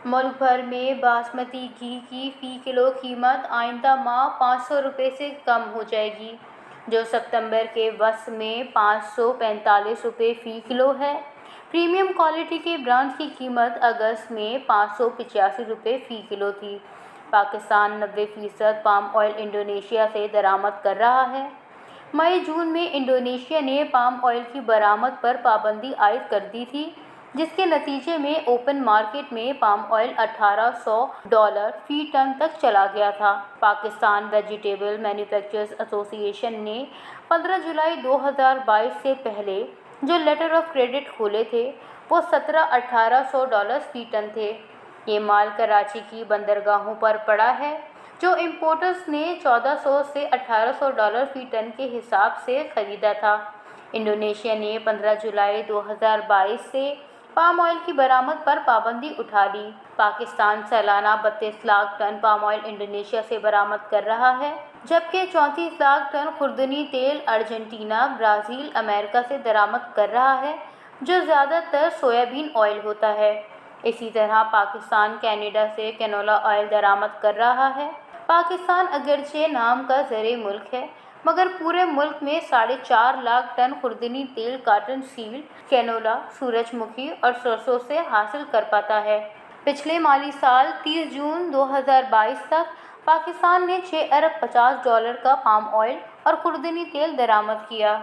ملک بھر میں باسمتی گھی کی فی کلو قیمت آئندہ ماہ 500 روپے سے کم ہو جائے گی، جو ستمبر کے وسط میں 545 روپے فی کلو ہے۔ پریمیم کوالٹی کے برانڈز کی قیمت اگست میں 585 روپے فی کلو تھی۔ پاکستان 90% پام آئل انڈونیشیا سے درآمد کر رہا ہے۔ مئی جون میں انڈونیشیا نے پام آئل کی برآمد پر پابندی عائد کر دی تھی، جس کے نتیجے میں اوپن مارکیٹ میں پام آئل $1800 فی ٹن تک چلا گیا تھا۔ پاکستان ویجیٹیبل مینوفیکچررز ایسوسی ایشن نے 15 جولائی 2022 سے پہلے جو لیٹر آف کریڈٹ کھولے تھے وہ $1700-1800 فی ٹن تھے۔ یہ مال کراچی کی بندرگاہوں پر پڑا ہے، جو امپورٹرز نے $1400 سے $1800 فی ٹن کے حساب سے خریدا تھا۔ انڈونیشیا نے 15 جولائی 2022 سے پام آئل کی برآمد پر پابندی اٹھا لی۔ پاکستان سالانہ 32 lakh ton palm oil Indonesia سے برآمد کر رہا ہے، جبکہ 34 لاکھ ٹن خوردنی تیل ارجنٹینا، برازیل، امریکہ سے درآمد کر رہا ہے، جو زیادہ تر سویا بین آئل ہوتا ہے۔ اسی طرح پاکستان کینیڈا سے کینولا آئل درآمد کر رہا ہے۔ پاکستان اگرچہ نام کا زرعی ملک ہے، مگر پورے ملک میں 4.5 لاکھ ٹن خوردنی تیل کاٹن سیڈ، کینولا، سورج مکھی اور سرسوں سے حاصل کر پاتا ہے۔ پچھلے مالی سال 30 جون 2022 تک پاکستان نے $6 ارب کا پام آئل اور خوردنی تیل درآمد کیا۔